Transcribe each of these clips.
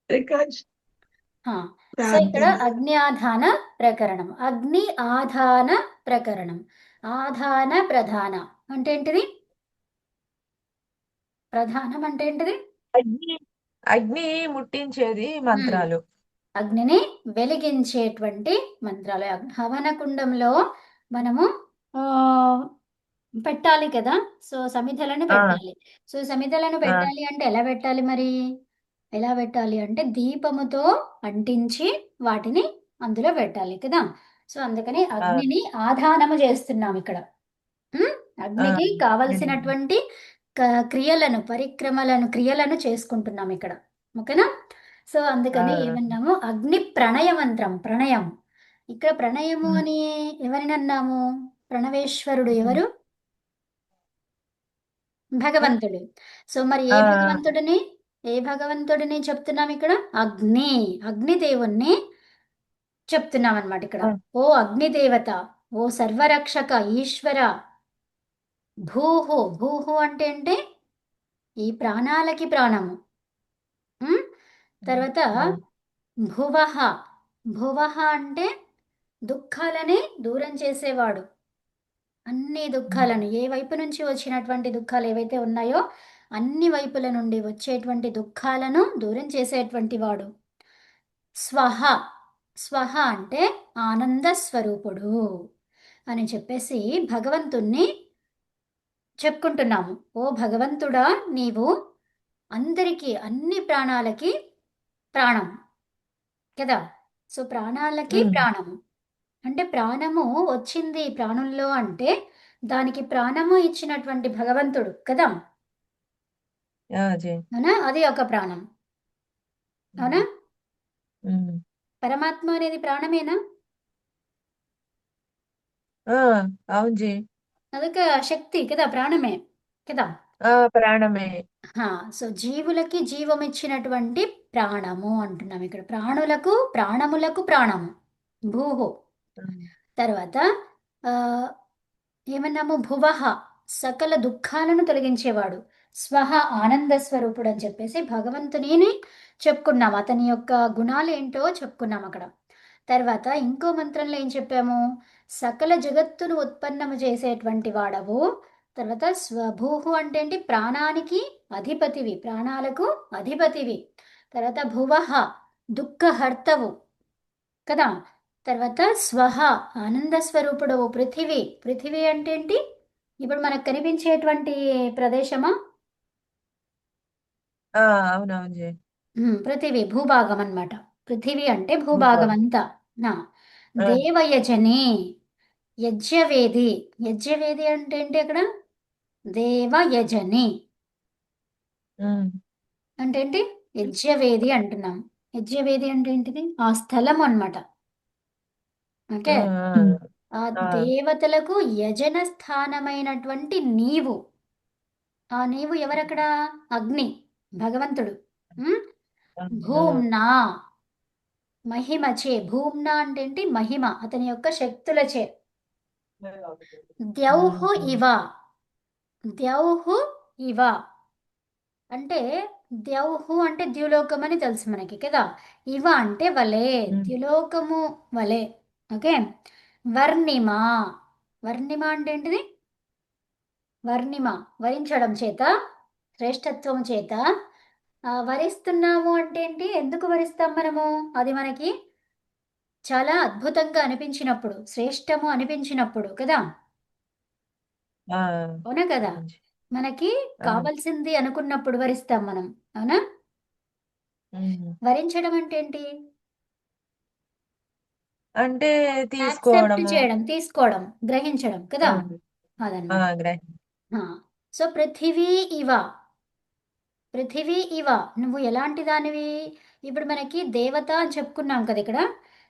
Record ఆ, so ఇక్కడ ప్రార్థన. అగ్ని ఆధాన ప్రకరణం, అగ్ని ఆధాన ప్రకరణం. ఆధాన ప్రధాన అంటే ఏంటిది? ప్రధానం అంటే ఏంటిది? అగ్ని అగ్ని ముట్టించేది ఉమ్, మంత్రాలు. అగ్నిని వెలిగించేటువంటి మంత్రాలు. హవన కుండంలో మనము ఆ పెట్టాలి కదా. సో సమిధలను ఆ పెట్టాలి. సో సమిధలను ఆ పెట్టాలి అంటే ఎలా పెట్టాలి మరి? ఎలా పెట్టాలి అంటే దీపముతో అంటించి వాటిని అందులో పెట్టాలి కదా. సో అందుకని ఆ అగ్నిని ఆధానము చేస్తున్నాం ఇక్కడ. ఉమ్, ఆ అగ్నికి నిజమే. కావలసినటువంటి క్రియలను, పరిక్రమలను, క్రియలను చేసుకుంటున్నాం ఇక్కడ. ఓకేనా. సో ఆ అందుకని ఏమన్నాము? అగ్ని ప్రణయ మంత్రం, ప్రణయం. ఇక్కడ ప్రణయము ఉమ్, అని ఎవరిని అన్నాము? ప్రణవేశ్వరుడు ఉమ్, ఎవరు? ఉమ్, భగవంతుడు. సో మరి ఆ ఏ భగవంతుడిని చెప్తున్నాం ఇక్కడ? అగ్ని, అగ్నిదేవుణ్ణి చెప్తున్నాం అన్నమాట ఇక్కడ. ఆ ఓ అగ్నిదేవత, ఓ సర్వరక్షక ఈశ్వర. భూహు, భూహు అంటే ఈ ప్రాణాలకి ప్రాణము. ఉమ్? తర్వాత ఆ భువః, భువః అంటే దుఃఖాలని దూరం చేసేవాడు. అన్ని దుఃఖాలను, ఏ వైపు నుంచి వచ్చినటువంటి దుఃఖాలు ఏవైతే ఉన్నాయో అన్ని వైపుల నుండి వచ్చేటువంటి దుఃఖాలను దూరం చేసేటువంటి వాడు. స్వహ, స్వహ అంటే ఆనంద స్వరూపుడు అని చెప్పేసి భగవంతుణ్ణి చెప్పుకుంటున్నాము. ఓ భగవంతుడా, నీవు అందరికీ, అన్ని ప్రాణాలకి ప్రాణం కదా. సో ప్రాణాలకి ఉమ్, ప్రాణము అంటే, ప్రాణము వచ్చింది ప్రాణుల్లో అంటే దానికి ప్రాణము ఇచ్చినటువంటి భగవంతుడు కదా. జే అవునా, అది ఒక ప్రాణం. అవునా. ఉమ్, ఉమ్, పరమాత్మ అనేది ప్రాణమేనా? ఆ అవును జీ. అదొక శక్తి కదా, ప్రాణమే కదా. ప్రాణమే. హా, సో జీవులకి జీవం ఇచ్చినటువంటి ప్రాణము అంటున్నాం ఇక్కడ. ప్రాణులకు, ప్రాణములకు ప్రాణము భూహు. ఉమ్, తర్వాత ఆ, ఏమన్నాము? భువః, సకల దుఃఖాలను తొలగించేవాడు. స్వహ, ఆనంద స్వరూపుడు అని చెప్పేసి భగవంతునిని చెప్పుకున్నాం. అతని యొక్క గుణాలు ఏంటో చెప్పుకున్నాం అక్కడ. తర్వాత ఇంకో మంత్రంలో ఏం చెప్పాము? సకల జగత్తును ఉత్పన్నము చేసేటువంటి వాడవు. తర్వాత స్వభూహు అంటే ఏంటి? ప్రాణానికి అధిపతివి, ప్రాణాలకు అధిపతివి. తర్వాత భువః, దుఃఖహర్తవు కదా. తర్వాత స్వహ, ఆనంద స్వరూపుడవు. పృథివీ, పృథివీ అంటే ఏంటి? ఇప్పుడు మనకు కనిపించేటువంటి ప్రదేశమా? ఆ అవునవును జీ. పృథివీ భూభాగం అన్నమాట. పృథివీ అంటే భూభాగం భూభాగం. అంతా. నా ఆ దేవయజని, యజ్ఞవేది. యజ్ఞవేది అంటే ఏంటి అక్కడ? దేవయజని ఉమ్, అంటే ఏంటి? యజ్ఞవేది అంటున్నాం. యజ్ఞవేది అంటే ఏంటిది? ఆ స్థలం అన్నమాట. ఆ ఓకే. ఆ ఆ దేవతలకు యజన స్థానమైనటువంటి నీవు. ఆ నీవు ఎవరక్కడ? అగ్ని, భగవంతుడు. ఉమ్? ఆ ఆ భూమ్నా, మహిమచే. భూమ్నా అంటే ఏంటి? మహిమ, అతని యొక్క శక్తులచే. ద్యౌహు ఉమ్, ఇవ, ద్యౌహు ఇవ అంటే, ద్యౌహు అంటే ద్యులోకం అని తెలుసు మనకి కదా. ఇవ అంటే వలే, ఉమ్, ద్యులోకము వలే. ఓకే. వర్ణిమ, వర్ణిమ అంటే ఏంటిది? వర్ణిమ, వరించడం చేత, శ్రేష్టత్వం చేత. వరిస్తున్నాము అంటే ఏంటి? ఎందుకు వరిస్తాం మనము? అది మనకి చాలా అద్భుతంగా అనిపించినప్పుడు, శ్రేష్టము అనిపించినప్పుడు కదా. ఆ అవునా కదా. అవును జీ. మనకి అవును. కావాల్సింది అనుకున్నప్పుడు వరిస్తాం మనం. అవునా. ఉమ్. వరించడం అంటే ఏంటి? అంటే యాక్సెప్ట్ తీసుకోవడము. చేయడం, తీసుకోవడం, గ్రహించడం కదా. ఉమ్, అదనమాట. గ్రహి ఆ, సో పృథివీ ఇవ, పృథివీ ఇవ, నువ్వు ఎలాంటి దానివి? ఇప్పుడు మనకి దేవత అని చెప్పుకున్నాం కదా ఇక్కడ.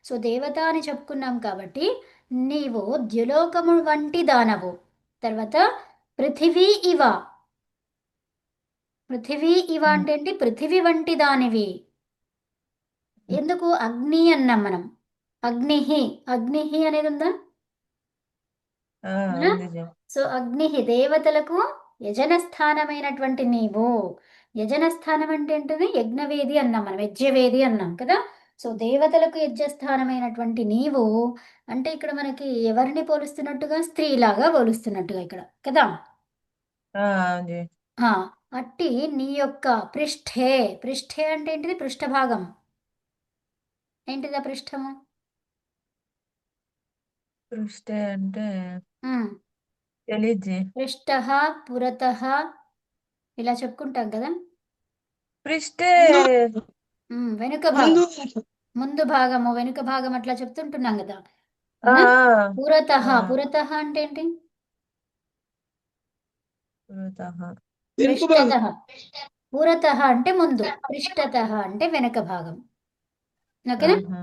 సో దేవత అని చెప్పుకున్నాం కాబట్టి నీవు ద్యులోకము వంటి దానవు. తర్వాత పృథివీ ఇవ, పృథివీ ఇవ ఉమ్, అంటే ఏంటి? పృథివీ వంటి దానివి. ఎందుకు అగ్ని అన్నాం మనం? అగ్నిహి, అగ్నిహి అనేది ఉందా? ఆ అవునా? ఉంది జీ. సో అగ్ని, దేవతలకు యజన స్థానమైనటువంటి నీవు. యజన స్థానం అంటే ఏంటిది? యజ్ఞవేది అన్నాం మనం, యజ్ఞవేది అన్నాం కదా. సో దేవతలకు యజ్ఞస్థానమైనటువంటి నీవు అంటే ఇక్కడ మనకి ఎవరిని పోలుస్తున్నట్టుగా? స్త్రీలాగా పోలుస్తున్నట్టుగా ఇక్కడ కదా. అవును. ఆ, అట్టి నీ యొక్క పృష్ఠే, పృష్ఠే అంటే ఏంటిది? పృష్ఠభాగం. ఏంటిది ఆ పృష్ఠము? పృష్ఠే అంటే ఉమ్, తెలీజీ. పృష్ఠః, పురతః ఇలా చెప్పుకుంటాం కదా. పృష్ఠే వెనుక ముందు. భాగం, ముందు భాగము, వెనుక భాగం అట్లా చెప్తుంటున్నాం కదా. ఆ అవునా? ఆ పురతః, ఆ, పురతః అంటే ఏంటి? పురతః. పృష్ఠతః. పురతః అంటే ముందు, పృష్ఠతః అంటే వెనక భాగం. ఓకేనా? ఆహా.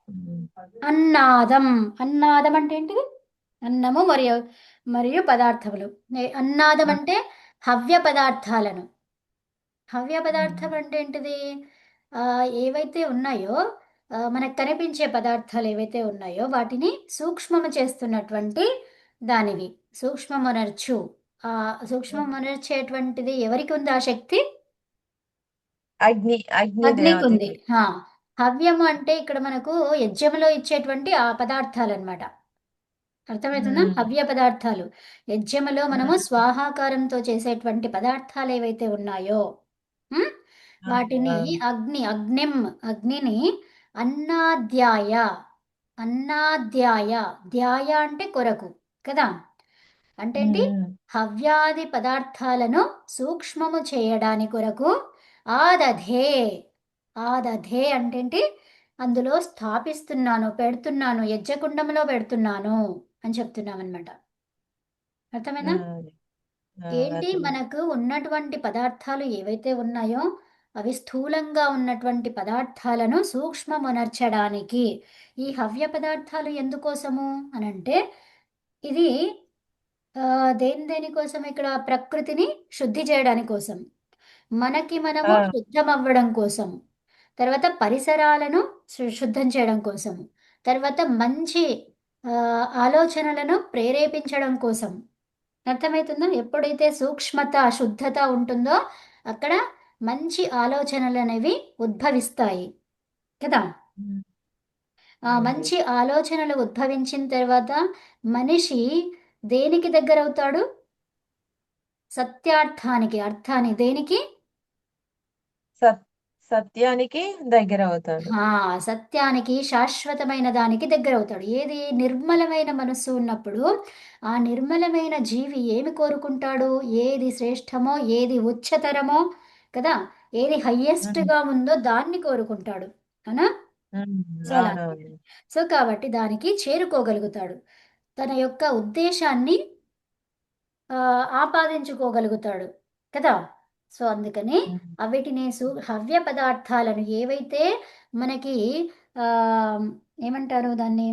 ఉమ్. అన్నాదం, అన్నాదం అంటే ఏంటిది? అన్నము మరియు మరియు పదార్థములు. అన్నాదం ఆ, అంటే హవ్య పదార్థాలను. హవ్య పదార్థం ఉమ్. అంటే ఏంటిది? ఏవైతే ఉన్నాయో, మనకు కనిపించే పదార్థాలు ఏవైతే ఉన్నాయో వాటిని సూక్ష్మము చేస్తున్నటువంటి దానివి. సూక్ష్మమునర్చు. ఆ సూక్ష్మమునర్చేటువంటిది ఎవరికి ఉంది ఆ శక్తి? అగ్ని అగ్నికుంది. దేవతకి. హవ్యము అంటే ఇక్కడ మనకు యజ్ఞములో ఇచ్చేటువంటి ఆ పదార్థాలన్నమాట. అర్థమవుతుందా? ఉమ్. హవ్య పదార్థాలు. యజ్ఞములో మనము ఉమ్. స్వాహాకారంతో చేసేటువంటి పదార్థాలు ఏవైతే ఉన్నాయో, హ్మ్, వాటిని ఆ, అగ్నిం, అగ్నిని అన్నాద్యాయ, అన్నాద్యాయ, ధ్యాయ అంటే కొరకు కదా. అంటే ఏంటి? ఉమ్. హవ్యాది పదార్థాలను సూక్ష్మము చేయడాని కొరకు ఆదధే, ఆదధే అంటే ఏంటి? అందులో స్థాపిస్తున్నాను, పెడుతున్నాను, యజ్ఞకుండంలో పెడుతున్నాను అని చెప్తున్నామన్నమాట. అర్థమైనా? అది. ఏంటి అర్థమైంది. మనకు ఉన్నటువంటి పదార్థాలు ఏవైతే ఉన్నాయో అవి స్థూలంగా ఉన్నటువంటి పదార్థాలను సూక్ష్మమునర్చడానికి. ఈ హవ్య పదార్థాలు ఎందుకోసము అనంటే ఇది దేనికోసం? ఇక్కడ ప్రకృతిని శుద్ధి చేయడానికి కోసం, మనకి మనము ఆ. శుద్ధం అవ్వడం కోసం, తర్వాత పరిసరాలను శుద్ధం చేయడం కోసం, తర్వాత మంచి ఆలోచనలను ప్రేరేపించడం కోసం. అర్థమవుతుందా? ఎప్పుడైతే సూక్ష్మత, శుద్ధత ఉంటుందో అక్కడ మంచి ఆలోచనలనేవి ఉద్భవిస్తాయి కదా. ఉమ్. ఆ అవును. మంచి ఆలోచనలు ఉద్భవించిన తర్వాత మనిషి దేనికి దగ్గరవుతాడు? సత్యార్థానికి, అర్థాన్ని దేనికి? సత్ సత్యానికి దగ్గర అవుతాడు. ఆ! సత్యానికి, శాశ్వతమైన దానికి దగ్గరవుతాడు. ఏది? నిర్మలమైన మనస్సు ఉన్నప్పుడు, ఆ నిర్మలమైన జీవి ఏమి కోరుకుంటాడు? ఏది శ్రేష్టమో, ఏది ఉच्चతరమో కదా! ఏది ఉమ్. హైయెస్ట్‌గా ఉందో దాన్ని కోరుకుంటాడు. అవునా? ఉమ్. సో, అలాంటిది. అవునవును. సో, కాబట్టి దానికి చేరుకోగలుగుతాడు. తన యొక్క ఉద్దేశాన్ని ఆపాదించుకోగలుగుతాడు కదా. సో, అందుకని ఉమ్. అవిటిని హవ్య పదార్థాలను ఏవైతే మనకి ఆహ్, ఏమంటారు దాన్ని?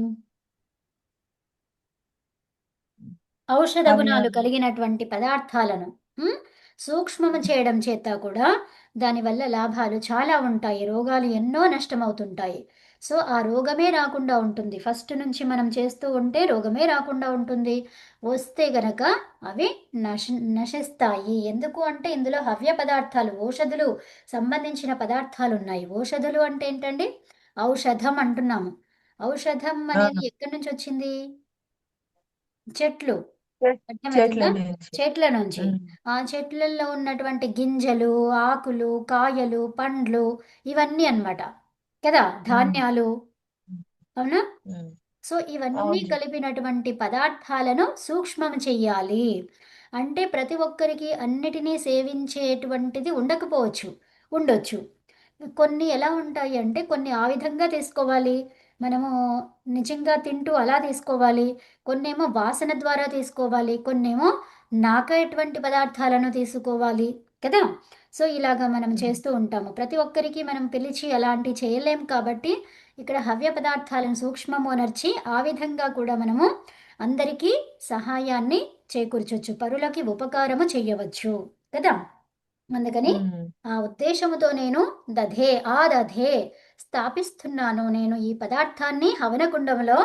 ఔషధ గుణాలు అవ్యం. కలిగినటువంటి పదార్థాలను హ్మ్, సూక్ష్మము చేయడం చేత కూడా దానివల్ల లాభాలు చాలా ఉంటాయి. రోగాలు ఎన్నో నష్టమవుతుంటాయి. సో, ఆ రోగమే రాకుండా ఉంటుంది. ఫస్ట్ నుంచి మనం చేస్తూ ఉంటే రోగమే రాకుండా ఉంటుంది. వస్తే గనక అవి నశిస్తాయి. ఎందుకు అంటే ఇందులో హవ్య పదార్థాలు, ఓషధులు సంబంధించిన పదార్థాలున్నాయి. ఓషధులు అంటే ఏంటండి? ఔషధం అంటున్నాము. ఔషధం ఆ, అనేది ఎక్కడి నుంచొచ్చింది? చెట్లు. చెట్ల అర్థమవుతుందా? నుంచి. చెట్ల నుంచి. ఉమ్. ఆ చెట్లల్లో ఉన్నటువంటి గింజలు, ఆకులు, కాయలు, పండ్లు ఇవన్నీ అన్నమాట. కదా! ఉమ్. ధాన్యాలు. అవునా? ఉమ్. సో, ఇవన్నీ అవును. కలిపినటువంటి పదార్థాలను సూక్ష్మం చెయ్యాలి. అంటే ప్రతి ఒక్కరికి అన్నిటినీ సేవించేటువంటిది ఉండకపోవచ్చు. ఉండొచ్చు. కొన్ని ఎలా ఉంటాయి అంటే కొన్ని ఆ విధంగా తీసుకోవాలి. మనము నిజంగా తింటూ అలా తీసుకోవాలి. కొన్నేమో వాసన ద్వారా తీసుకోవాలి. కొన్నేమో నాకేటువంటి పదార్థాలను తీసుకోవాలి కదా. సో, ఇలాగ మనం ఉమ్. చేస్తూ ఉంటాము. ప్రతి ఒక్కరికి మనం పిలిచి అలాంటివి చేయలేం కాబట్టి ఇక్కడ హవ్య పదార్థాలను సూక్ష్మమునర్చి ఆ విధంగా కూడా మనము అందరికీ సహాయాన్ని చేకూర్చొచ్చు. పరులకి ఉపకారము చెయ్యవచ్చు కదా. అందుకని ఉమ్. ఆ ఉద్దేశముతో నేను దధే స్థాపిస్తున్నాను. నేను ఈ పదార్థాన్ని హవనకుండములో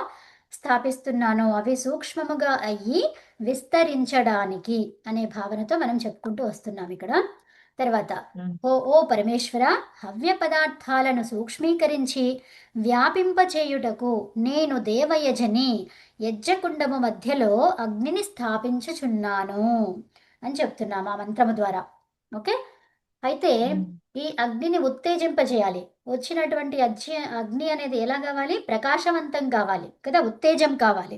స్థాపిస్తున్నాను. అవి సూక్ష్మముగా అయ్యి విస్తరించడానికి అనే భావనతో మనం చెప్పుకుంటూ వస్తున్నాం ఇక్కడ. తర్వాత ఉమ్, ఓ పరమేశ్వర, హవ్య పదార్థాలను సూక్ష్మీకరించి వ్యాపింపచేయుటకు నేను దేవయజని యజ్ఞకుండము మధ్యలో అగ్నిని స్థాపించుచున్నాను అని చెప్తున్నాం ఆ మంత్రము ద్వారా. ఓకే. అయితే ఉమ్, ఈ అగ్నిని ఉత్తేజింపజేయాలి. వచ్చినటువంటి అగ్ని అనేది ఎలా కావాలి? ప్రకాశవంతం కావాలి కదా, ఉత్తేజం కావాలి.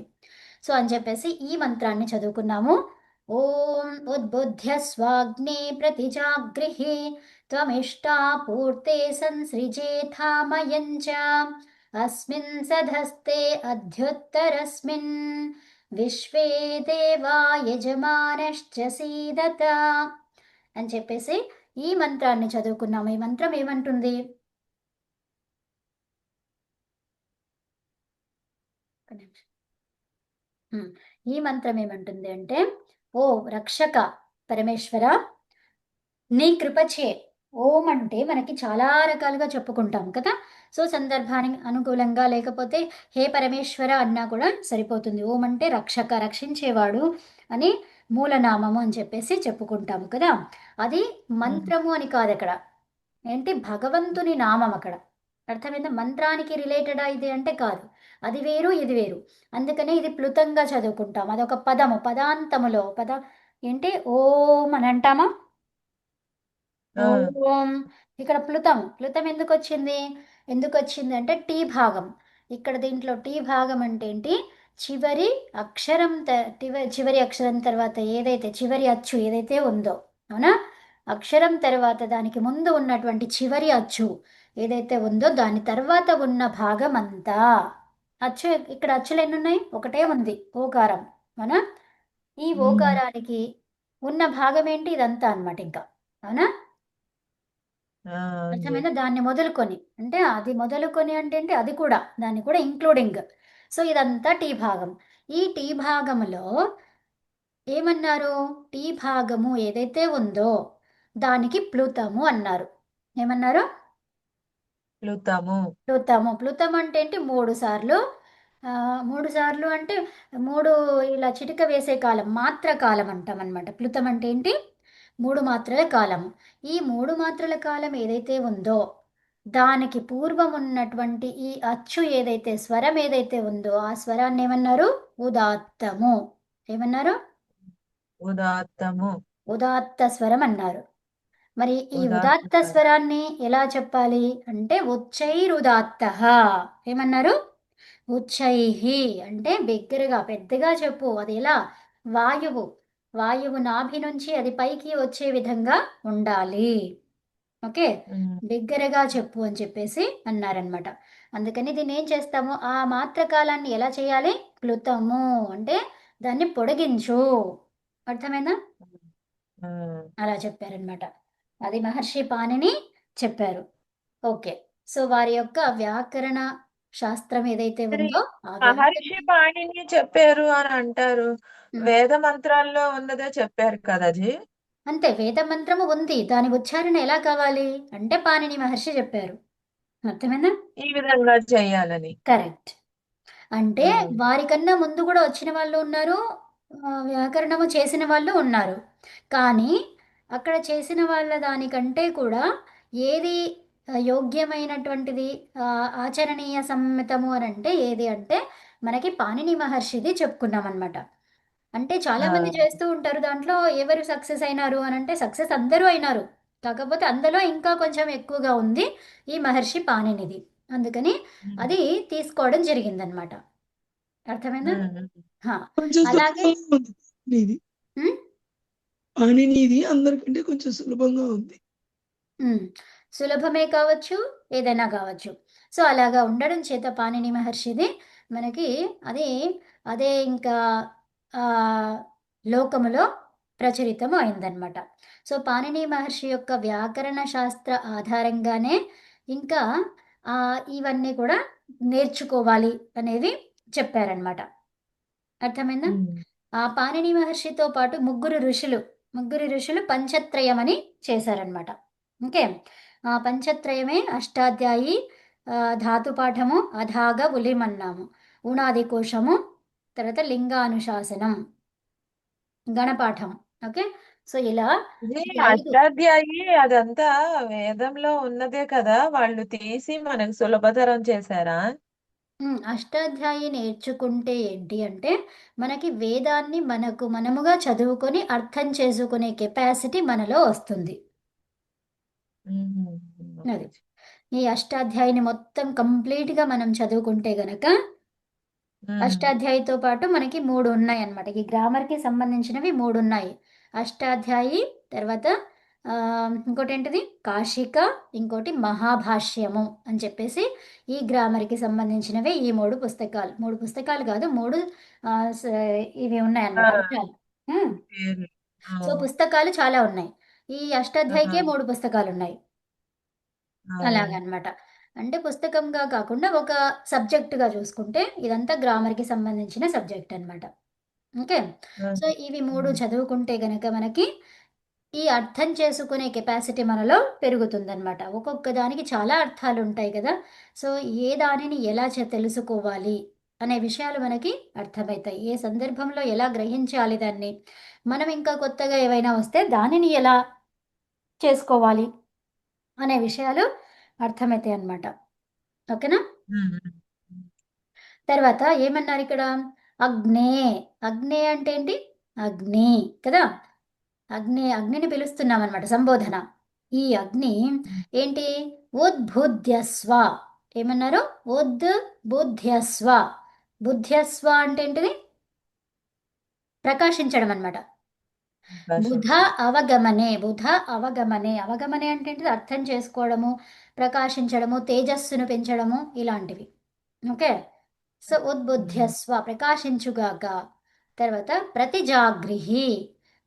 సో అని చెప్పేసి ఈ మంత్రాన్ని చదువుకున్నాము. ఓం ఉద్బుద్ధ్య స్వాగ్నే ప్రతిజాగృహి త్వమిష్టా పూర్తే సంసృజేథామయం చ అస్మిన్ సధస్తే అధ్యుత్తరస్మిన్ విశ్వే దేవా యజమానశ్చ సీదత అని చెప్పేసి ఈ మంత్రాన్ని చదువుకున్నాము. ఈ మంత్రం ఏమంటుంది? ఒక నిమిషం. ఈ మంత్రం ఏమంటుంది అంటే, ఓ రక్షక పరమేశ్వర, నీ కృపచే. ఓం అంటే మనకి చాలా రకాలుగా చెప్పుకుంటాం కదా. సో సందర్భానికి అనుకూలంగా లేకపోతే హే పరమేశ్వర అన్నా కూడా సరిపోతుంది. ఓం అంటే రక్షక, రక్షించేవాడు అని మూలనామము అని చెప్పేసి చెప్పుకుంటాము కదా. అది ఉమ్. మంత్రము అని కాదు అక్కడ. ఏంటి? భగవంతుని నామం అక్కడ. అర్థమైందా? మంత్రానికి రిలేటెడా ఇది అంటే కాదు. అది వేరు, ఇది వేరు. అందుకనే ఇది ప్లుతంగా చదువుకుంటాం. అదొక పదము, పదాంతములో ఏంటి? ఓం అని అంటామా? ఆ, ఓం. ఇక్కడ ప్లుతం. ప్లుతం ఎందుకొచ్చింది అంటే టీ భాగం. ఇక్కడ దీంట్లో టీ భాగం అంటే ఏంటి? చివరి అక్షరం చివరి అక్షరం తర్వాత ఏదైతే చివరి అచ్చు ఏదైతే ఉందో, అవునా? అక్షరం తర్వాత దానికి ముందు ఉన్నటువంటి చివరి అచ్చు ఏదైతే ఉందో దాని తర్వాత ఉన్న భాగం అంతా అచ్చు. ఇక్కడ అచ్చులు ఎన్ని ఉన్నాయి? ఒకటే ఉంది, ఓకారం. అవునా? ఈ ఉమ్, ఓకారానికి ఉన్న భాగం ఏంటి? ఇదంతా అన్నమాట ఇంకా. అవునా? ఆ, అవునులే. అర్థమైందా? దాన్ని మొదలుకొని అంటే అది మొదలుకొని అంటే ఏంటి? అది కూడా దాన్ని కూడా ఇంక్లూడింగ్. సో ఇదంతా టీ భాగం. ఈ టీ భాగంలో ఏమన్నారు? టీ భాగము ఏదైతే ఉందో దానికి ప్లుతము అన్నారు. ఏమన్నారు? ప్లుతము. ప్లుతము. ప్లుతం అంటే ఏంటి? 3 సార్లు. 3 సార్లు అంటే 3 ఇలా చిటిక వేసే కాలం, మాత్ర కాలం అంటాం అనమాట. ప్లుతం అంటే ఏంటి? 3 మాత్రల కాలము. ఈ 3 మాత్రల కాలం ఏదైతే ఉందో దానికి పూర్వం ఉన్నటువంటి ఈ అచ్చు ఏదైతే స్వరం ఏదైతే ఉందో ఆ స్వరాన్ని ఏమన్నారు? ఉదాత్తము. ఏమన్నారు? ఉదాత్తము. ఉదాత్త స్వరం అన్నారు. మరి ఈ ఉదాత్త ఉదాత్త స్వరం. స్వరాన్ని ఎలా చెప్పాలి అంటే ఉచ్చైరుదాత్త. ఏమన్నారు? ఉచ్చైహి అంటే బిగ్గరగా పెద్దగా చెప్పు. అది ఎలా? వాయువు. వాయువు నాభి నుంచి అది పైకి వచ్చే విధంగా ఉండాలి. ఓకే. ఉమ్, బిగ్గరగా చెప్పు అని చెప్పేసి అన్నారనమాట. అందుకని దీన్ని ఏం చేస్తాము? ఆ మాత్రకాలాన్ని ఎలా చేయాలి? క్లుతము అంటే దాన్ని పొడిగించు. అర్థమైందా? ఉమ్. అలా చెప్పారనమాట. అది మహర్షి పాణిని చెప్పారు. ఓకే. సో వారి యొక్క వ్యాకరణ శాస్త్రం ఏదైతే మరి ఉందో ఆ మహర్షి పాణిని చెప్పారు అని అంటారు. హ్మ్. వేద మంత్రాల్లో ఉన్నదే చెప్పారు కదా జీ. అంతే, వేద మంత్రము ఉంది. దాని ఉచ్చారణ ఎలా కావాలి అంటే పాణిని మహర్షి చెప్పారు. అర్థమైందా? ఈ విధంగా చెయ్యాలని. కరెక్ట్. అంటే ఉమ్, వారికన్నా ముందు కూడా వచ్చిన వాళ్ళు ఉన్నారు. వ్యాకరణము చేసిన వాళ్ళు ఉన్నారు. కానీ అక్కడ చేసిన వాళ్ళ దానికంటే కూడా ఏది యోగ్యమైనటువంటిది, ఆచరణీయ సమ్మతము అని అంటే ఏది అంటే మనకి పాణిని మహర్షిది చెప్పుకున్నామన్నమాట. అంటే ఆ, చాలామంది చేస్తూ ఉంటారు. దాంట్లో ఎవరు సక్సెస్ అయినారు అని అంటే సక్సెస్ అందరూ అయినారు. కాకపోతే అందులో ఇంకా కొంచెం ఎక్కువగా ఉంది ఈ మహర్షి పాణినిది. అందుకని ఉమ్, అది తీసుకోవడం జరిగిందనమాట. అర్థమైందా? ఉమ్, హా. కొంచెం అలాగే సులభంగా ఉంది ఇది. ఉమ్, పాణినిది అందరికంటే కొంచెం సులభంగా ఉంది. సులభమే కావచ్చు, ఏదైనా కావచ్చు. సో అలాగా ఉండడం చేత పాణిని మహర్షిది మనకి అది అదే ఇంకా ఆ, లోకములో ప్రచురితము అయిందనమాట. సో పాణిని మహర్షి యొక్క వ్యాకరణ శాస్త్ర ఆధారంగానే ఇంకా ఇవన్నీ కూడా నేర్చుకోవాలి అనేది చెప్పారనమాట. అర్థమైందా? ఉమ్, ఆ పాణిని మహర్షితో పాటు ముగ్గురు ఋషులు పంచత్రయం అని చేశారనమాట. ఓకే. ఆ పంచత్రయమే అష్టాధ్యాయి, ధాతుపాఠము, అధాగ ఉలిమన్నాము, ఉణాది కోశము, తర్వాత లింగానుశాసనం, గణపాఠం. ఓకే. సో ఇలా ఇది ఈ 5 అష్టాధ్యాయి అదంతా వేదంలో ఉన్నదే కదా వాళ్ళు తీసి మనకు సులభతరం చేశారా? అష్టాధ్యాయి నేర్చుకుంటే ఏంటి అంటే, మనకి వేదాన్ని మనముగా చదువుకొని అర్థం చేసుకునే కెపాసిటీ మనలో వస్తుంది. మ్మ్. అది. ఈ అష్టాధ్యాయిని మొత్తం కంప్లీట్‌గా మనం చదువుకుంటే గనక, మ్మ్. అష్టాధ్యాయితో పాటు మనకి 3 ఉన్నాయన్నమాట. ఈ గ్రామర్‌కి సంబంధించినవి 3 ఉన్నాయి. అష్టాధ్యాయి, తర్వాత ఇంకోటేంటిది కాశిక, ఇంకోటి మహాభాష్యము అని చెప్పేసి ఈ గ్రామర్‌కి సంబంధించినవే ఈ 3 పుస్తకాలు. 3 పుస్తకాలు కాదు, 3 ఆహ్, స ఇవి ఆ, ఉన్నాయన్నమాట అంశాలు. హ్మ్. పేర్లు. ఆ, సో, పుస్తకాలు చాలా ఉన్నాయి. ఈ అష్టాధ్యాయికే ఆ, 3 పుస్తకాలున్నాయి. ఆ, అలాగనమాట. అంటే పుస్తకంగా కాకుండా ఒక సబ్జెక్ట్‌గా చూసుకుంటే ఇదంతా గ్రామర్‌కి సంబంధించిన సబ్జెక్ట్ అనమాట. ఓకే. ఆ, సో, ఇవి 3 మ్మ్. చదువుకుంటే గనక మనకి ఈ అర్థం చేసుకునే కెపాసిటీ మనలో పెరుగుతుందనమాట. ఒక్కొక్క దానికి చాలా అర్థాలుంటాయి కదా! సో, ఏ దానిని ఎలా తెలుసుకోవాలి అనే విషయాలు మనకి అర్థమైతాయి. ఏ సందర్భంలో ఎలా గ్రహించాలి దాన్ని, మనం ఇంకా కొత్తగా ఏవైనా వస్తే దానిని ఎలా చేసుకోవాలి అనే విషయాలు అర్థమైతాయన్నమాట. ఓకేనా? మ్మ్. తర్వాత ఏమన్నారిక్కడ? అగ్నే. అగ్నే అంటే ఏంటి? అగ్ని కదా! అగ్నిని పిలుస్తున్నామనమాట సంబోధన. ఈ అగ్ని మ్మ్. ఏంటి? ఉద్బుద్ధ్యస్వ. ఏమన్నారు? ఉద్బుద్ధ్యస్వ. బుద్ధ్యస్వ అంటే ఏంటిది? ప్రకాశించడం అనమాట. బుధ ప్రకాశించు. అవగమనే. బుధ అవగమనే. అవగమనే అంటే ఏంటిది? అర్థం చేసుకోవడము, ప్రకాశించడము, తేజస్సును పెంచడము ఇలాంటివి. ఓకే. సో, మ్మ్. ఉద్బుద్ధ్యస్వ ప్రకాశించుగాక. తర్వాత ప్రతిజాగృహి.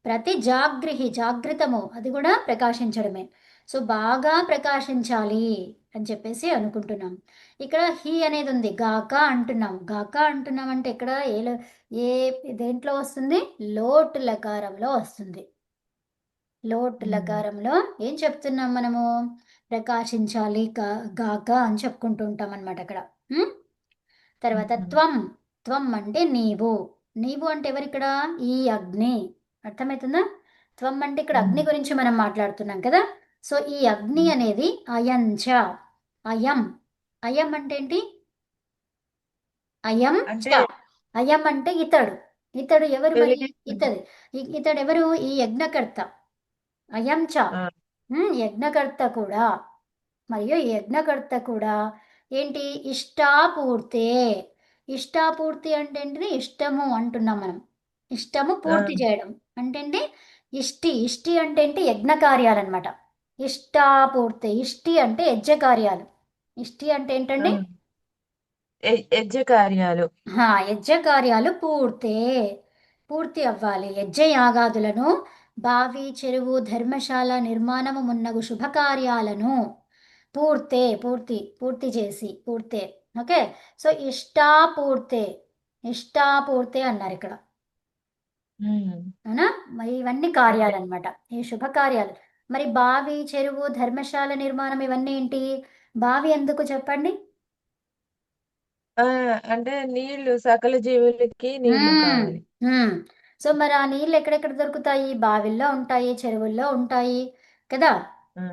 ప్రతిజాగృహి జాగృతము అది కూడా ప్రకాశించడమే. సో, బాగా ప్రకాశించాలి అని చెప్పేసి అనుకుంటున్నాం. ఇక్కడ హి అనేది ఉంది. గాక అంటున్నాం. గాక అంటున్నాం అంటే ఇక్కడ ఏ దేంట్లో వస్తుంది? లోటు లకారంలో వస్తుంది. లోటు మ్మ్. లకారంలో ఏం చెప్తున్నాం మనము? ప్రకాశించాలి గాక అని చెప్పుకుంటూ ఉంటాం అనమాట అక్కడ. హ్మ్? తర్వాత మ్మ్. త్వం. త్వం అంటే నీవు. నీవు అంటే ఎవరిక్కడ? ఈ అగ్ని. అర్థమవుతుందా? త్వం అంటే ఇక్కడ అగ్ని మ్మ్. గురించి మనం మాట్లాడుతున్నాం కదా! సో, ఈ అగ్ని మ్మ్. అనేది అయంచ. అయం. అయం అంటే ఏంటి? అయం అంటే చ. అయం అంటే ఇతడు. ఇతడు ఎవరు మరి? వెలిగిస్తుంది. ఇతడెవరు? ఈ యజ్ఞకర్త. అయం చ. ఆ, యజ్ఞకర్త కూడా. మరియు ఈ యజ్ఞకర్త కూడా ఏంటి? ఇష్టాపూర్తే. ఇష్టాపూర్తి అంటే ఏంటిది? ఇష్టము అంటున్నాం మనం. ఇష్టము ఆ, పూర్తి చేయడం. అంటే ఏంటి? ఇష్టి అంటే ఏంటి? యజ్ఞ కార్యాలన్నమాట. ఇష్టాపూర్తి. ఇష్టి అంటే యజ్ఞ కార్యాలు. ఇష్టి అంటే ఆ. ఏంటండి? యజ్ఞ కార్యాలు. యజ్ఞ కార్యాలు పూర్తి అవ్వాలి. యజ్ఞయాగాదులను, బావి, చెరువు, ధర్మశాల నిర్మాణము మున్నగు శుభకార్యాలను పూర్తి చేసి పూర్తే. ఓకే. సో, ఇష్టాపూర్తే అన్నారు ఇక్కడ. మ్మ్. అవునా? మరి ఇవన్నీ అంటే కార్యాలన్నమాట. ఈ శుభకార్యాలు. మరి బావి, చెరువు, ధర్మశాల నిర్మాణం ఇవన్నీ ఏంటి? బావి ఎందుకు చెప్పండి? ఆ, అంటే నీళ్లు సకల జీవులకి నీళ్లు హ్మ్. కావాలి. హ్మ్. సో, మరి ఆ నీళ్ళు ఎక్కడెక్కడ దొరుకుతాయి? బావిల్లో ఉంటాయి, చెరువుల్లో ఉంటాయి కదా! ఆ,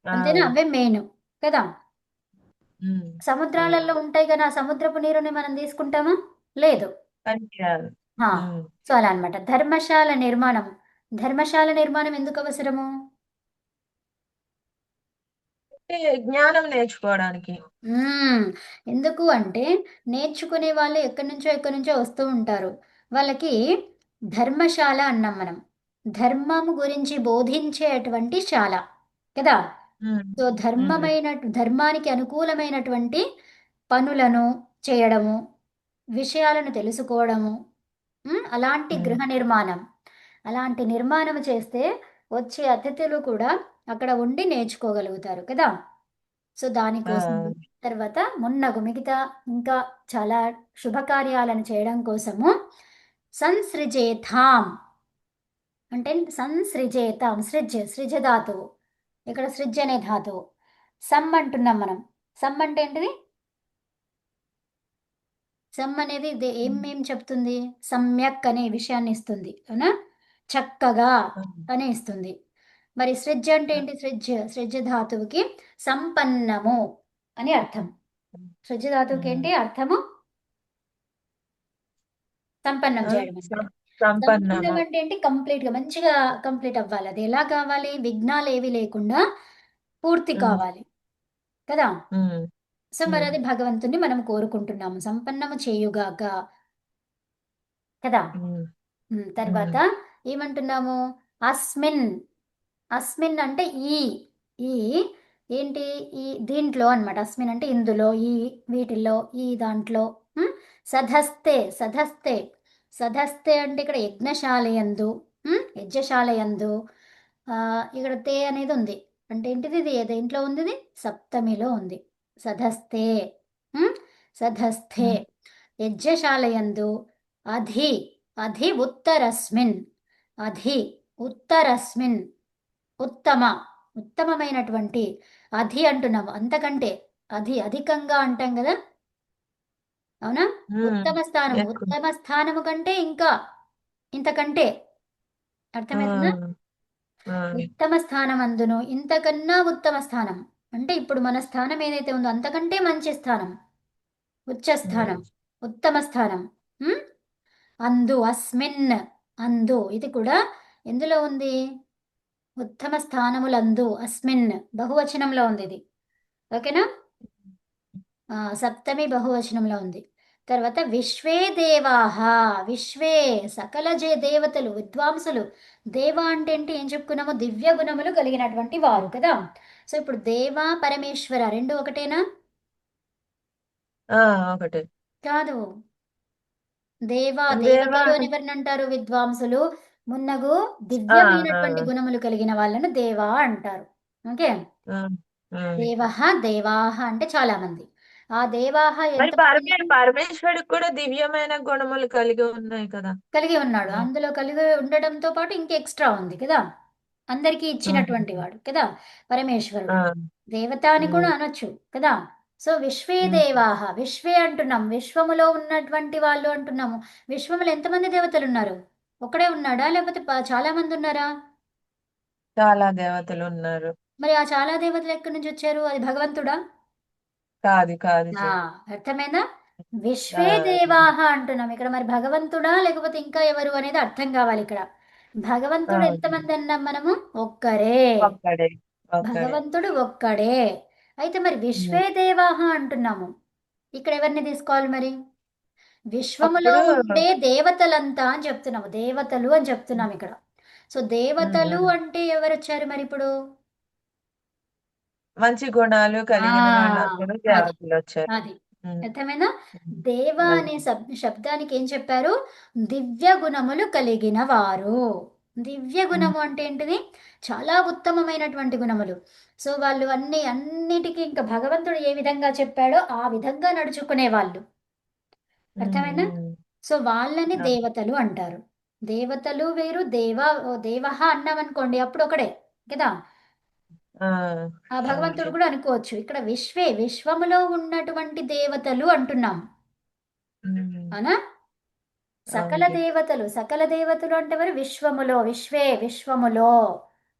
ఆ, అంతేనా? అవే మెయిన్ కదా! మ్మ్. అవును. సముద్రాలలో ఉంటాయి గాని, ఆ సముద్రపు నీరుని మనం తీసుకుంటామా? లేదు. పనికిరాదు. ఆ! మ్మ్. సో, అలా అన్నమాట. ధర్మశాల నిర్మాణం ఎందుకు అవసరము? అంటే జ్ఞానం నేర్చుకోవడానికి. హ్మ్. ఎందుకు అంటే, నేర్చుకునే వాళ్ళు ఎక్కడి నుంచో వస్తూ ఉంటారు. వాళ్ళకి ధర్మశాల అన్నాం మనం. ధర్మము గురించి బోధించేటువంటి శాల. కదా! మ్మ్. సో, మ్మ్. ధర్మానికి అనుకూలమైనటువంటి పనులను చేయడము, విషయాలను తెలుసుకోవడము, అలాంటి మ్మ్. గృహ నిర్మాణం. అలాంటి నిర్మాణం చేస్తే వచ్చే అతిథులు కూడా అక్కడ ఉండి నేర్చుకోగలుగుతారు కదా! సో, ఆ, దానికోసం తర్వాత మిగతా ఇంకా చాలా శుభకార్యాలను చేయడం కోసము సంసృజేతాం. అంటే సంసృజేతాం. సృజ ధాతువు. ఇక్కడ సృజ్ అనే ధాతువు. అంటున్నాం మనం. అంటే ఏంటిది? అనేది మ్మ్. ఏం చెప్తుంది? సమ్యక్ అనే విషయాన్ని ఇస్తుంది. అవునా? చక్కగా ఉమ్, అని ఇస్తుంది. మరి సృజ్జ అంటే ఏంటి? సృజ్జ ధాతువుకి సంపన్నము అని అర్థం. సృజ్జ ధాతువుకి ఉమ్. ఏంటి అర్థము? సంపన్నం ఆ, చేయడం అనమాట. సంపన్నం సంపన్నము. అంటే ఏంటి? కంప్లీట్ గా మంచిగా కంప్లీట్ అవ్వాలి. అది ఎలా కావాలి? విఘ్నాలు ఏవి లేకుండా పూర్తి ఉమ్, కావాలి కదా. ఉమ్, సో మరి ఉమ్, అది భగవంతుని మనం కోరుకుంటున్నాము, సంపన్నము చేయుగాక కదా. ఉమ్, తర్వాత ఉమ్, ఏమంటున్నాము? అస్మిన్. అస్మిన్ అంటే ఈ ఈ ఏంటి? ఈ దీంట్లో అన్నమాట. అస్మిన్ అంటే ఇందులో, ఈ వీటిల్లో, ఈ దాంట్లో. ఉమ్, సధస్తే. సధస్తే. సధస్తే అంటే ఇక్కడ యజ్ఞశాలయందు, యజ్ఞశాలయందు. ఇక్కడ తే అనేది ఉంది. అంటే ఏంటిది? ఇది దేంట్లో ఉంది? ఇది సప్తమిలో ఉంది. సధస్తే. ఉమ్, సధస్థే ఉమ్, యజ్ఞశాలయందు అధి. అధి ఉత్తరస్మిన్. అధి ఉత్తరస్మిన్. ఉత్తమ. ఉత్తమమైనటువంటి. అధి అంటున్నాము, అంతకంటే. అధి అధికంగా అంటాం కదా, అవునా? ఉమ్. ఉత్తమ స్థానము. ఎక్కువ. ఉత్తమ స్థానము కంటే ఇంకా ఇంతకంటే. ఆ, అర్థమవుతుందా? ఆ, ఉత్తమ స్థానం అందును ఇంతకన్నా ఉత్తమ స్థానం. అంటే ఇప్పుడు మన స్థానం ఏదైతే ఉందో అంతకంటే మంచి స్థానం, ఉచ్చ ఉమ్, స్థానం, ఉత్తమ స్థానం. ఉమ్? అందు. అస్మిన్. అందు ఇది కూడా ఎందులో ఉంది? ఉత్తమ స్థానములందు. అస్మిన్ బహువచనంలో ఉంది ఇది. ఓకేనా? సప్తమి బహువచనంలో ఉంది. తర్వాత విశ్వే దేవాహ. విశ్వే సకల దేవతలు, విద్వాంసులు. దేవ అంటే ఏంటి? ఏం చెప్పుకున్నాము? దివ్య గుణములు కలిగినటువంటి వారు కదా. సో ఇప్పుడు దేవ పరమేశ్వర రెండు ఒకటేనా? ఆ, ఒకటే. కాదు. దేవా దేవా. దేవతలు అని ఎవరిని అంటారు? విద్వాంసులు. మున్నగు ఆ, దివ్యమైనటువంటి ఆ, గుణములు కలిగిన వాళ్ళను దేవా అంటారు. ఓకే. ఆ, ఆ. దేవః దేవాః అంటే చాలా మంది. ఆ దేవాః మరి ఎంతమంది పరమేశ్వరుడికి కూడా దివ్యమైన గుణములు కలిగి ఉన్నాయి కదా. కలిగి ఉన్నాడు? ఉమ్, అందులో కలిగి ఉండడంతో పాటు ఇంక ఎక్స్ట్రా ఉంది కదా. అందరికీ ఇచ్చినటువంటి ఉమ్, వాడు కదా ఆ, పరమేశ్వరుడు. దేవత అని కూడా ఉమ్, అనొచ్చు కదా. సో విశ్వే ఉమ్. దేవాః. విశ్వే అంటున్నాం, విశ్వములో ఉన్నటువంటి వాళ్ళు అంటున్నాము. విశ్వములో ఎంతమంది దేవతలు ఉన్నారు? ఒకడే ఉన్నాడా లేకపోతే చాలా మంది ఉన్నారా? చాలా దేవతలు ఉన్నారు. మరి ఆ చాలా దేవతలు ఎక్కడి నుంచి వచ్చారు? అది భగవంతుడా? కాదు కాదు ఆ! చెల్లి. అర్థమైందా? ఆ, విశ్వే దేవాహ అంటున్నాం. ఇక్కడ మరి భగవంతుడా లేకపోతే ఇంకా ఎవరు అనేది అర్థం కావాలి ఇక్కడ. ఆ, భగవంతుడు ఎంతమంది అన్నాం మనము? ఒక్కరే. ఒక్కడే. ఒక్కడే. భగవంతుడు ఒక్కడే. అయితే మరి ఉమ్. విశ్వే దేవాహ అంటున్నాము. ఇక్కడ ఎవరిని తీసుకోవాలి మరి? విశ్వములో అప్పుడు ఉండే దేవతలంతా అని చెప్తున్నాము. దేవతలు అని చెప్తున్నాం ఇక్కడ. సో ఉమ్, దేవతలు ఉమ్. అంటే ఎవరొచ్చారు మరి ఇప్పుడు? మంచి గుణాలు కలిగిన ఆ! వాళ్ళందరూ అది. దేవతలు వచ్చారు. అది. ఉమ్, అర్థమైందా? ఉమ్. దేవ అనే అర్థం. శబ్దానికి ఏం చెప్పారు? దివ్య గుణములు కలిగిన వారు. దివ్య ఉమ్, గుణము అంటే ఏంటిది? చాలా ఉత్తమమైనటువంటి గుణములు. సో వాళ్ళు అన్నిటికీ ఇంకా భగవంతుడు ఏ విధంగా చెప్పాడో ఆ విధంగా నడుచుకునే వాళ్ళు. ఉమ్, అర్థమైందా? ఉమ్. సో వాళ్ళని ఆ, దేవతలు అంటారు. దేవతలు వేరు, దేవహ అన్నామనుకోండి అప్పుడు ఒకడే కదా. ఆ, ఆ అవును భగవంతుడు చెల్లి. కూడా అనుకోవచ్చు. ఇక్కడ విశ్వములో ఉన్నటువంటి దేవతలు అంటున్నాం. ఉమ్, అవునా? అవును సకల చెల్లి. దేవతలు. సకల దేవతలు అంటే మరి విశ్వములో, విశ్వములో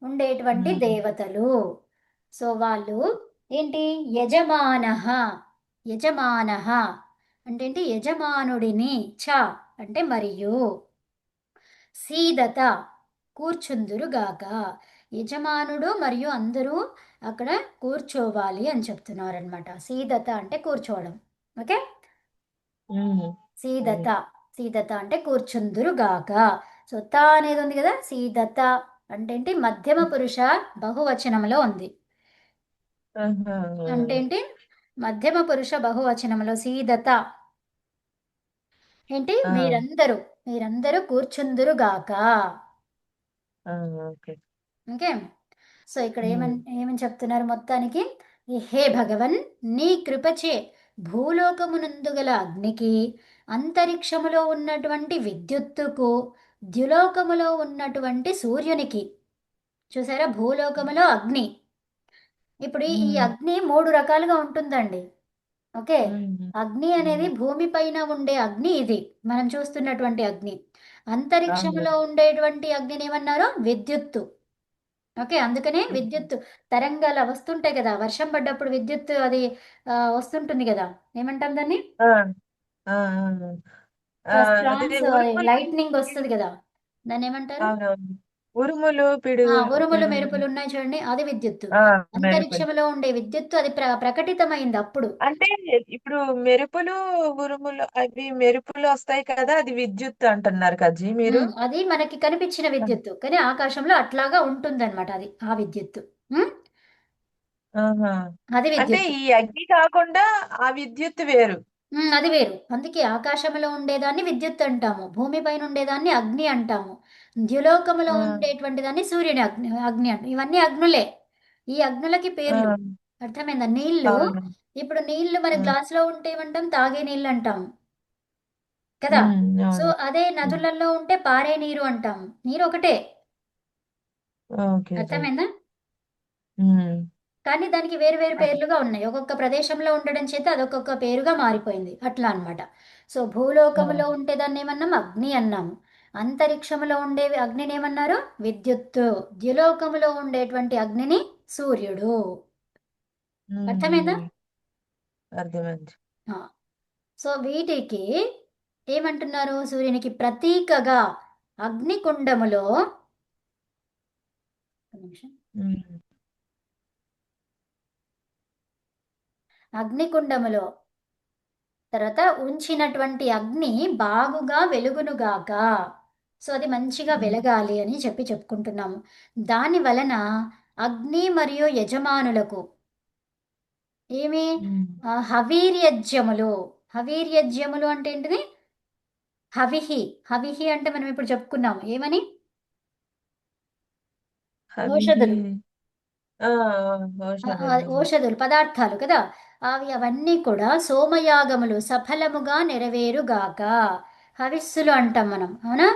ఉండేటువంటి ఉమ్, దేవతలు. సో వాళ్ళు ఏంటి? యజమానః. యజమానః అంటే ఏంటి? యజమానుడిని. చ అంటే మరియు. సీదత కూర్చుందురుగాక. యజమానుడు మరియు అందరూ అక్కడ కూర్చోవాలి అని చెప్తున్నారనమాట. సీదత అంటే కూర్చోవడం. ఓకే. ఉమ్. అవును. సీదత. సీదత అంటే కూర్చుందురుగాక. సో త అనేది ఉంది కదా. సీదత అంటే ఏంటి? మధ్యమ పురుష బహువచనంలో ఉంది. ఆహా, అంటే ఏంటి? మధ్యమ పురుష బహువచనంలో సీదత ఏంటి? ఆ, మీరందరూ కూర్చుందురుగాక. ఆ, ఓకే. ఓకే. సో ఇక్కడ ఉమ్, ఏమని చెప్తున్నారు మొత్తానికి? హే భగవన్, నీ కృపచే భూలోకమునందు గల అగ్నికి, అంతరిక్షములో ఉన్నటువంటి విద్యుత్తుకు, ద్యులోకములో ఉన్నటువంటి సూర్యునికి. చూసారా? భూలోకములో అగ్ని. ఇప్పుడు ఈ ఉమ్, అగ్ని 3 రకాలుగా ఉంటుందండి. ఓకే. ఉమ్, అగ్ని అనేది ఉమ్, భూమి పైన ఉండే అగ్ని ఇది. మనం చూస్తున్నటువంటి అగ్ని. అంతరిక్షంలో ఉండేటువంటి అగ్నిని ఏమన్నారు? విద్యుత్తు. ఓకే, అందుకనే విద్యుత్తు తరంగాలు వస్తుంటాయి కదా, వర్షం పడ్డప్పుడు విద్యుత్ అది వస్తుంటుంది కదా, ఏమంటాం దాన్ని? ఆ, ఆ, ఆ. ఆ, అదే స్ట్రాంగ్స్, ఉరుములు. లైట్నింగ్ వస్తుంది కదా, దాన్ని ఏమంటారు? అవునవును. ఉరుములు, పిడుగులు. ఉరుములు మెరుపులు ఉన్నాయి చూడండి, అది విద్యుత్తు. ఆ, మెరుపులు. అంతరిక్షంలో ఉండే విద్యుత్తు అది ప్రకటితమైంది అప్పుడు. అంటే ఇప్పుడు మెరుపులు, ఉరుములు, అవి మెరుపులు వస్తాయి కదా, అది విద్యుత్ అంటున్నారు కజ్జి మీరు. అది మనకి కనిపించిన విద్యుత్తు, కానీ ఆకాశంలో అట్లాగా ఉంటుందన్నమాట, అది ఆ విద్యుత్తు. ఉమ్, ఆహా. అది అంటే విద్యుత్తు. ఈ అగ్ని కాకుండా ఆ విద్యుత్ వేరు. అది వేరు. అందుకే ఆకాశంలో ఉండేదాన్ని విద్యుత్ అంటాము, భూమిపైన ఉండేదాన్ని అగ్ని అంటాము, ద్యులోకములో ఆ, ఉండేటువంటి దాన్ని సూర్యుని అగ్ని అగ్ని అంటాం. ఇవన్నీ అగ్నులే, ఈ అగ్నులకి ఆ, పేర్లు. అర్థమైందా? నీళ్లు, అవును. ఇప్పుడు నీళ్లు మన ఉమ్, గ్లాసులో ఉంటే ఏమంటాం? తాగే నీళ్ళు అంటాం కదా. సో అవును. అదే ఉమ్, నదులలో ఉంటే పారే నీరు అంటాం. నీరు ఒకటే. Okay, right. అర్థమైందా? ఉమ్, కానీ దానికి వేరు వేరు అదే. పేర్లుగా ఉన్నాయి, ఒక్కొక్క ప్రదేశంలో ఉండడం చేత అదొక్కొక్క పేరుగా మారిపోయింది అట్లా అన్నమాట. సో భూలోకములో ఆ, ఉంటే దాన్ని ఏమన్నాం? అగ్ని అన్నాము. అంతరిక్షములో ఉండేవి అగ్నిని ఏమన్నారు? విద్యుత్తు. ద్యులోకములో ఉండేటువంటి అగ్నిని సూర్యుడు. అర్థమైందా? ఉమ్, అర్థమైంది. ఆ. సో వీటికి ఏమంటున్నారు? సూర్యునికి ప్రతీకగా అగ్నికుండములో, ఒక నిమిషం, ఉమ్, అగ్నికుండములో తర్వాత ఉంచినటువంటి అగ్ని బాగుగా వెలుగునుగాక. సో అది మంచిగా ఉమ్, వెలగాలి అని చెప్పుకుంటున్నాము. దాని వలన అగ్ని మరియు యజమానులకు ఏమి ఉమ్. హవీర్యజ్యములు. హవీర్యజ్యములు అంటే ఏంటిది? హవిహి. హవిహి అంటే మనం ఇప్పుడు చెప్పుకున్నాము ఏమని? అవి ఔషధులు. ఆ, ఔషధాలు. ఔషధులు పదార్థాలు కదా, అవన్నీ కూడా సోమయాగములు సఫలముగా నెరవేరుగాక. హవిస్సులు అంటాం మనం, అవునా?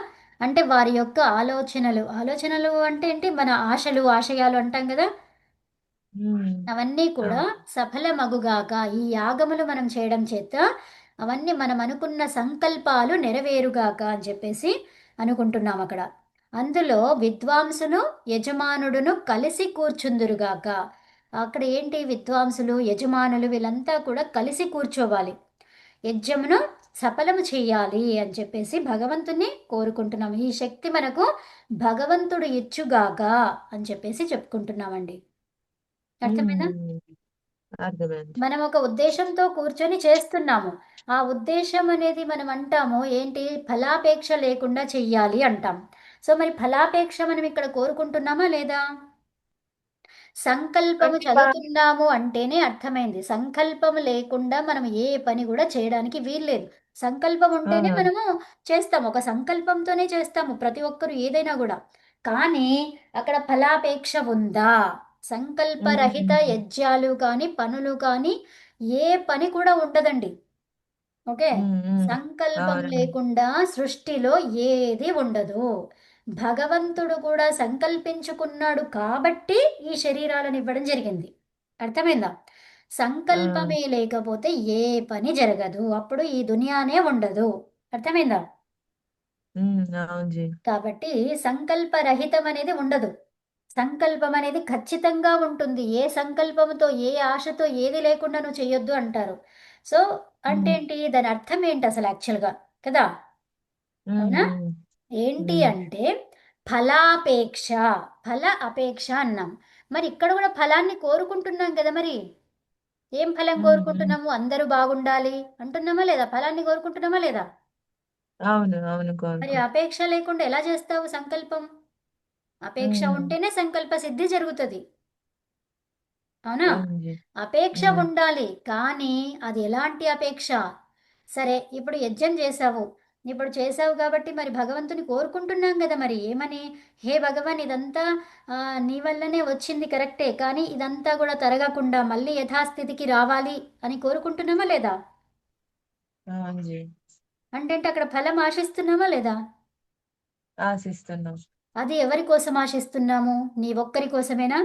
అంటే వారి యొక్క ఆలోచనలు, ఆలోచనలు అంటే ఏంటి? మన ఆశలు ఆశయాలు అంటాం కదా, ఉమ్, అవన్నీ కూడా అవును. సఫలమగుగాక. ఈ యాగములు మనం చేయడం చేత అవన్నీ మనం అనుకున్న సంకల్పాలు నెరవేరుగాక అని చెప్పేసి అనుకుంటున్నాం అక్కడ. అందులో విద్వాంసును యజమానుడును కలిసి కూర్చుందురుగాక. అక్కడ ఏంటి? విద్వాంసులు యజమానులు వీళ్ళంతా కూడా కలిసి కూర్చోవాలి, యజ్ఞమును సఫలము చేయాలి అని చెప్పేసి భగవంతుని కోరుకుంటున్నాం. ఈ శక్తి మనకు భగవంతుడు ఇచ్చుగాక అని చెప్పేసి చెప్పుకుంటున్నామండి. అర్థమైందా? ఉమ్, అర్థమైంది. మనం ఒక ఉద్దేశంతో కూర్చొని చేస్తున్నాము. ఆ ఉద్దేశం అనేది మనం అంటాము ఏంటి? ఫలాపేక్ష లేకుండా చెయ్యాలి అంటాం. సో మరి ఫలాపేక్ష మనం ఇక్కడ కోరుకుంటున్నామా లేదా? సంకల్పము అంటే చదువుతున్నాము అంటేనే అర్థమైంది. సంకల్పము లేకుండా మనం ఏ పని కూడా చేయడానికి వీల్లేదు. సంకల్పం ఆ, ఉంటేనే మనము చేస్తాము. ఒక సంకల్పంతోనే చేస్తాము ప్రతి ఒక్కరు ఏదైనా కూడా. కానీ అక్కడ ఫలాపేక్ష ఉందా? సంకల్పరహిత ఉమ్, యజ్ఞాలు కానీ పనులు కానీ ఏ పని కూడా ఉండదండి. ఓకే, ఉమ్, ఉమ్. సంకల్పం అవునండి. లేకుండా సృష్టిలో ఏది ఉండదు. భగవంతుడు కూడా సంకల్పించుకున్నాడు కాబట్టి ఈ శరీరాలను ఇవ్వడం జరిగింది. అర్థమైందా? ఆ, సంకల్పమే లేకపోతే ఏ పని జరగదు, అప్పుడు ఈ దునియానే ఉండదు. అర్థమైందా? అవును జీ. కాబట్టి సంకల్పరహితం అనేది ఉండదు. సంకల్పం అనేది ఖచ్చితంగా ఉంటుంది. ఏ సంకల్పంతో ఏ ఆశతో ఏది లేకుండా నువ్వు చెయ్యొద్దు అంటారు. సో అంటే ఉమ్, ఏంటి? దాని అర్థం ఏంటి అసలు యాక్చువల్గా కదా? ఉమ్, అవునా? ఉమ్, ఏంటి ఉమ్, అంటే ఫలాపేక్ష, ఫల అపేక్ష అన్నాం. మరి ఇక్కడ కూడా ఫలాన్ని కోరుకుంటున్నాం కదా మరి. ఏం ఫలం ఉమ్. కోరుకుంటున్నాము? అందరూ బాగుండాలి అంటున్నామా లేదా? ఫలాన్ని కోరుకుంటున్నామా లేదా? అవును, అవును, మరి కోరుకో. అపేక్ష లేకుండా ఎలా చేస్తావు సంకల్పం? అపేక్ష ఉమ్, ఉంటేనే సంకల్ప సిద్ధి జరుగుతుంది, అవునా? అవును జీ. అపేక్ష ఉమ్, ఉండాలి, కానీ అది ఎలాంటి అపేక్ష? సరే ఇప్పుడు యజ్ఞం చేశావు, ఇప్పుడు చేశావు కాబట్టి మరి భగవంతుని కోరుకుంటున్నాం కదా, మరి ఏమని? హే భగవాన్, ఇదంతా ఆ, నీ వల్లనే వచ్చింది కరెక్టే, కానీ ఇదంతా కూడా తరగకుండా మళ్ళీ యథాస్థితికి రావాలి అని కోరుకుంటున్నామా లేదా? అవును జీ. అంటే అక్కడ ఫలం ఆశిస్తున్నామా లేదా? ఆశిస్తున్నాం. అది ఎవరి కోసం ఆశిస్తున్నాము? నీ ఒక్కరి కోసమేనా?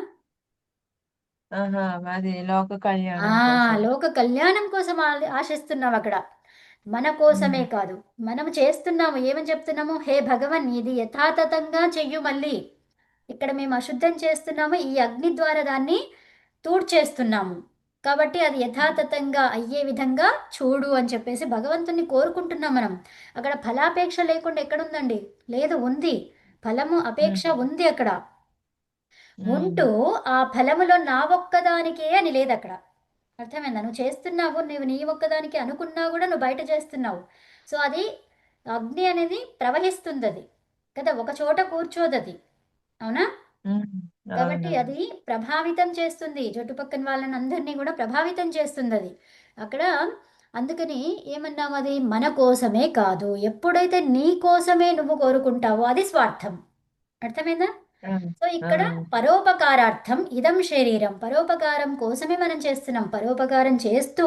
ఆహా, అది లోక ఆ కళ్యాణం కోసం. లోక కళ్యాణం కోసం ఆశిస్తున్నాం అక్కడ. మన కోసమే కాదు, మనం చేస్తున్నాము, ఏమని చెప్తున్నాము, హే భగవన్ ఇది యథాతథంగా చెయ్యు మళ్ళీ. ఇక్కడ మేము అశుద్ధం చేస్తున్నాము, ఈ అగ్ని ద్వారా దాన్ని తూడ్చేస్తున్నాము, కాబట్టి అది యథాతథంగా అయ్యే విధంగా చూడు అని చెప్పేసి భగవంతుని కోరుకుంటున్నాం మనం. అక్కడ ఫలాపేక్ష లేకుండా ఎక్కడుందండి? లేదు, ఉంది. ఫలము అపేక్ష ఉంది అక్కడ. ఉంటూ ఆ ఫలములో నా ఒక్కదానికే అని లేదు అక్కడ. అర్థమైందా? నువ్వు చేస్తున్నావు, నువ్వు నీ ఒక్కదానికి అనుకున్నా కూడా నువ్వు బయట చేస్తున్నావు. సో అది అగ్ని అనేది ప్రవహిస్తుంది అది కదా, ఒక చోట కూర్చోదు అది. అవునా? కాబట్టి అవునవును. అది ప్రభావితం చేస్తుంది, చుట్టుపక్కల వాళ్ళని అందరినీ కూడా ప్రభావితం చేస్తుంది అది అక్కడ. అందుకని ఏమన్నావు, అది మన కోసమే కాదు. ఎప్పుడైతే నీ కోసమే నువ్వు కోరుకుంటావో అది స్వార్థం. అర్థమైందా? సో ఇక్కడ పరోపకారార్థం ఇదం శరీరం, పరోపకారం కోసమే మనం చేస్తున్నాం. పరోపకారం చేస్తూ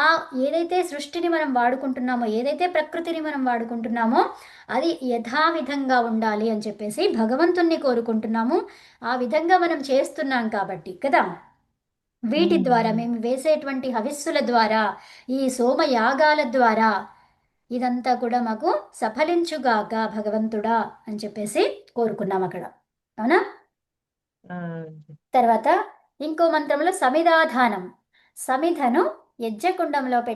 ఆ ఏదైతే సృష్టిని మనం వాడుకుంటున్నామో, ఏదైతే ప్రకృతిని మనం వాడుకుంటున్నామో అది యథావిధంగా ఉండాలి అని చెప్పేసి భగవంతుణ్ణి కోరుకుంటున్నాము. ఆ విధంగా మనం చేస్తున్నాం కాబట్టి కదా, వీటి ద్వారా మేము వేసేటువంటి హవిస్సుల ద్వారా, ఈ సోమయాగాల ద్వారా ఇదంతా కూడా మాకు సఫలించుగాక భగవంతుడా అని చెప్పేసి కోరుకున్నాం అక్కడ. అవునా? తర్వాత ఇంకో మంత్రంలో సమిధాధానం, సమిధను యజ్ఞకుండంలో పెట్టి